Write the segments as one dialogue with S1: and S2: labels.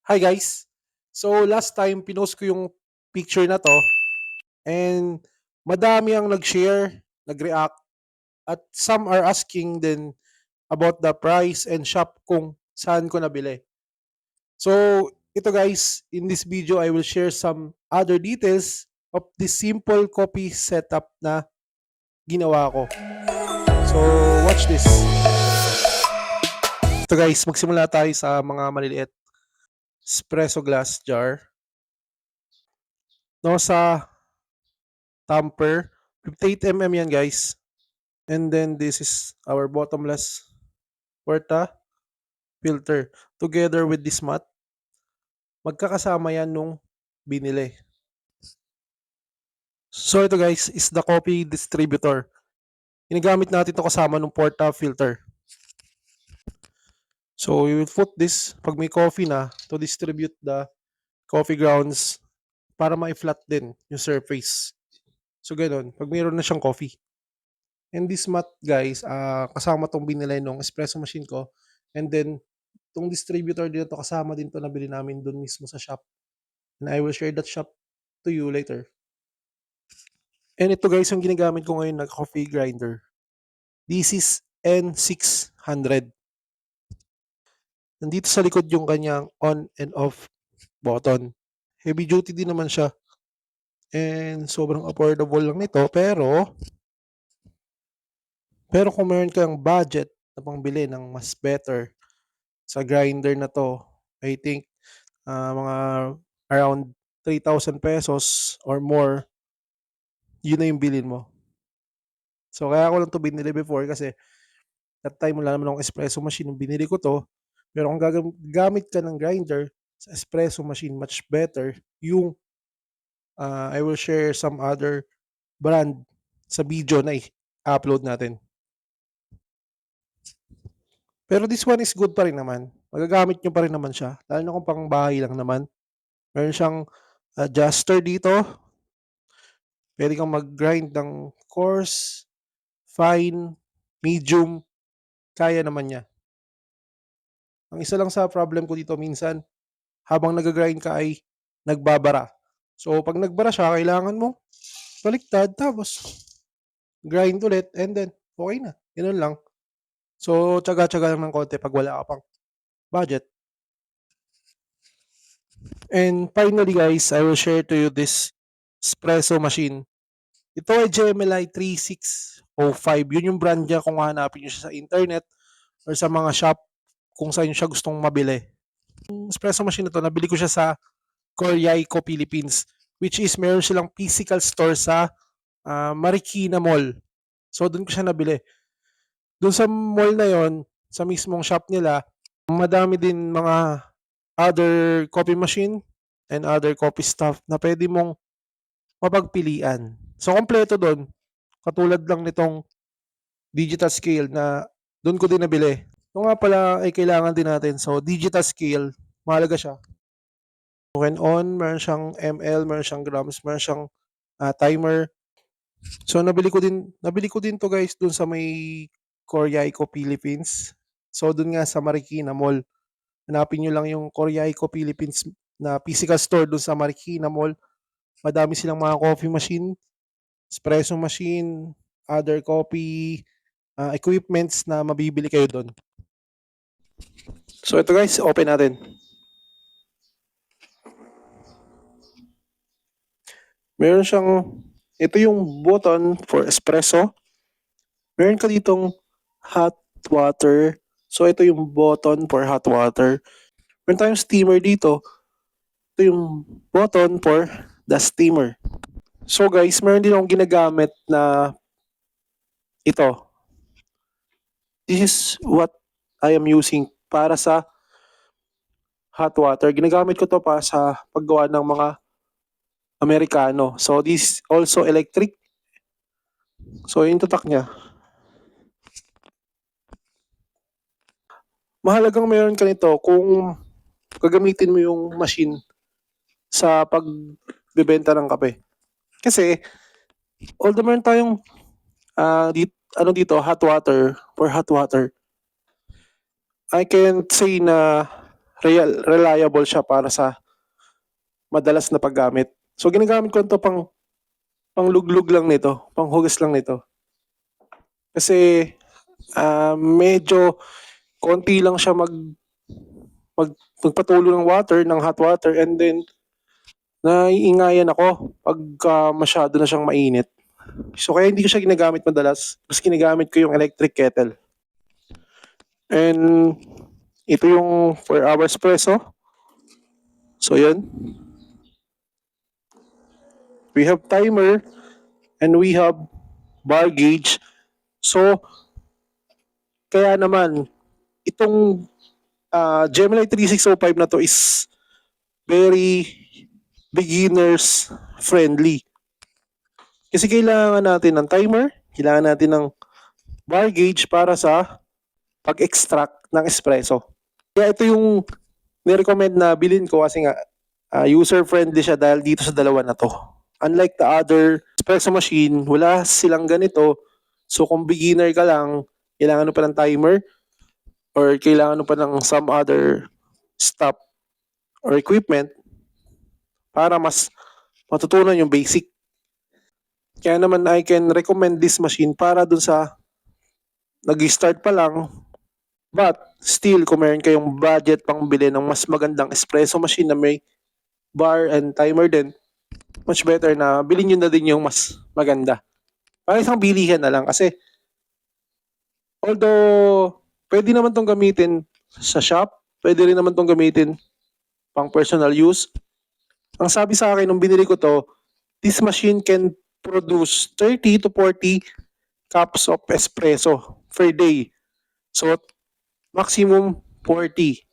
S1: Hi guys! So last time pinost ko yung picture na to and madami ang nag-share, nag-react at some are asking din about the price and shop kung saan ko nabili. So ito guys, in this video I will share some other details of this simple copy setup na ginawa ko. So watch this. Ito guys, magsimula tayo sa mga maliliit. Espresso glass jar. No, sa tamper. 58 yan guys. And then this is our bottomless Porta filter. Together with this mat, magkakasama yan nung binili. So ito guys is the coffee distributor. Ginagamit natin ito kasama nung Porta filter. So we will put this pag may coffee na to distribute the coffee grounds para ma-flat din yung surface. So ganun, pag mayroon na siyang coffee. And this mat guys, kasama tong binili nung espresso machine ko. And then, tong distributor din to kasama din to nabili namin doon mismo sa shop. And I will share that shop to you later. And ito guys, yung ginagamit ko ngayon na coffee grinder. This is N600. Nandito sa likod yung kanyang on and off button. Heavy duty din naman siya. And sobrang affordable lang nito. Pero kung meron kang budget na pangbili ng mas better sa grinder na to, I think mga around 3,000 pesos or more, yun na yung bilin mo. So kaya ako lang to binili before kasi that time wala naman akong espresso machine nung binili ko to. Pero kung gagamit ka ng grinder sa espresso machine, much better yung I will share some other brand sa video na i-upload natin. Pero this one is good pa rin naman. Magagamit nyo pa rin naman siya. Lalo na kung pang bahay lang naman. Meron siyang adjuster dito. Pwede kang mag-grind ng coarse, fine, medium. Kaya naman niya. Ang isa lang sa problem ko dito minsan, habang nag-grind ka ay nagbabara. So pag nagbara siya, kailangan mo baliktad tapos grind ulit and then okay na. Ganun lang. So tiyaga-tiyaga lang ng konti pag wala ka pang budget. And finally guys, I will share to you this espresso machine. Ito ay GMLI 3605. Yun yung brand niya kung hanapin nyo siya sa internet or sa mga shop kung saan siya gustong mabili. Yung espresso machine na to, nabili ko siya sa Coriaico, Philippines, which is meron silang physical store sa Marikina Mall. So doon ko siya nabili. Doon sa mall na yon, sa mismong shop nila, madami din mga other coffee machine and other coffee stuff na pwede mong mapagpilian. So kompleto doon. Katulad lang nitong digital scale na doon ko din nabili. Ito nga pala ay kailangan din natin. So digital scale, mahalaga siya. When on, meron siyang ml, meron siyang grams, meron siyang timer. So nabili ko din to guys doon sa may Coriaico, Philippines. So doon nga sa Marikina Mall. Hanapin nyo lang yung Coriaico, Philippines na physical store doon sa Marikina Mall. Madami silang mga coffee machine, espresso machine, other coffee equipments na mabibili kayo doon. So ito guys, open natin. Meron siyang, ito yung button for espresso. Meron ka ditong hot water. So ito yung button for hot water. Meron tayong steamer dito. Ito yung button for the steamer. So guys, meron din akong ginagamit na ito. This is what I am using para sa hot water. Ginagamit ko to para sa paggawa ng mga Americano. So this is also electric. So yung tatak niya. Mahalagang meron ka nito kung gagamitin mo yung machine sa pagbebenta ng kape. Kasi although meron tayong dito hot water for hot water, I can't say na reliable siya para sa madalas na paggamit. So ginagamit ko ito pangluglug lang nito, panghugas lang nito. Kasi medyo konti lang siya magpatulo ng water, ng hot water, and then naiingayan ako pagka masyado na siyang mainit. So kaya hindi ko siya ginagamit madalas. Mas ginagamit ko yung electric kettle. And ito yung 4-hour espresso. So yun. We have timer and we have bar gauge. So kaya naman itong Gemini 3605 na to is very beginners friendly. Kasi kailangan natin ng timer, kailangan natin ng bar gauge para sa pag-extract ng espresso. Kaya ito yung nirecommend na bilhin ko kasi nga user-friendly siya dahil dito sa dalawa na to. Unlike the other espresso machine, wala silang ganito. So kung beginner ka lang, kailangan mo pa ng timer or kailangan mo pa ng some other stuff or equipment para mas matutunan yung basic. Kaya naman I can recommend this machine para dun sa nag-start pa lang. But still, kung meron kayong budget pang bili ng mas magandang espresso machine na may bar and timer din, much better na bilhin nyo na din yung mas maganda. Para isang bilihan na lang kasi although pwede naman tong gamitin sa shop, pwede rin naman tong gamitin pang personal use. Ang sabi sa akin nung binili ko to, this machine can produce 30 to 40 cups of espresso per day. So, maximum 40.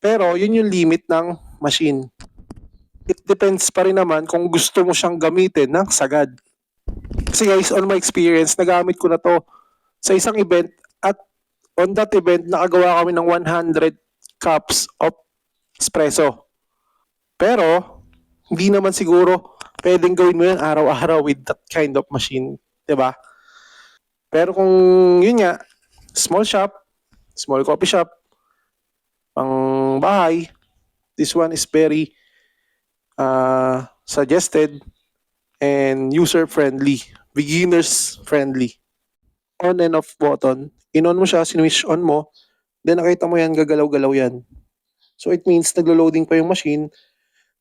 S1: Pero, yun yung limit ng machine. It depends pa rin naman kung gusto mo siyang gamitin ng sagad. Kasi guys, on my experience, nagamit ko na to sa isang event at on that event, nakagawa kami ng 100 cups of espresso. Pero, hindi naman siguro pwedeng gawin mo yan araw-araw with that kind of machine. 'Di ba? Pero kung yun nga, small shop, small coffee shop, pang bahay, this one is very suggested and user-friendly, beginners-friendly. On and off button, in-on mo siya, sinwish on mo, then nakita mo yan, gagalaw-galaw yan. So it means naglo-loading pa yung machine.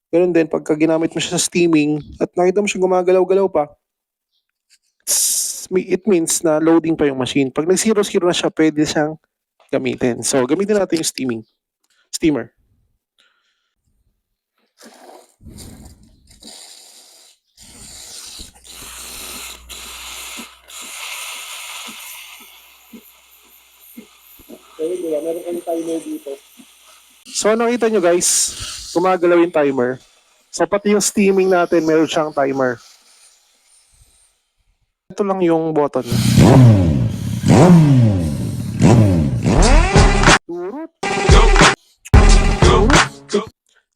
S1: Ganun din, pagka ginamit mo siya sa steaming at nakita mo siya gumagalaw-galaw pa, it means na loading pa yung machine. Pag nag-0-0 na siya, pwede siyang gamitin. So, gamitin natin yung steamer. Okay, diba? Meron kang timer dito. So, nakita nyo guys, gumagalaw yung timer. So, pati yung steaming natin, meron siyang timer. Ito lang yung button.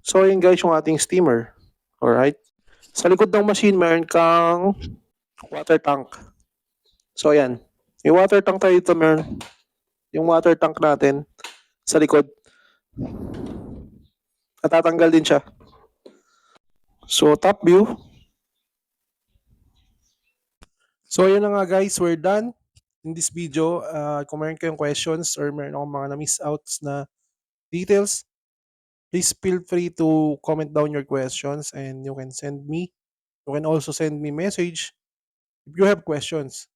S1: So, yun guys yung ating steamer. Alright? Sa likod ng machine, meron kang water tank. So, ayan. Yung water tank tayo dito, meron yung water tank natin sa likod. Natatanggal din siya. So, top view. So, yun na nga guys. We're done in this video. Kung meron kayong questions or meron akong mga na-miss outs na details, please feel free to comment down your questions and you can send me. You can also send me message if you have questions.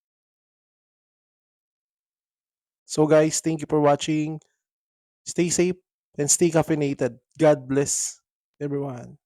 S1: So guys, thank you for watching. Stay safe and stay caffeinated. God bless everyone.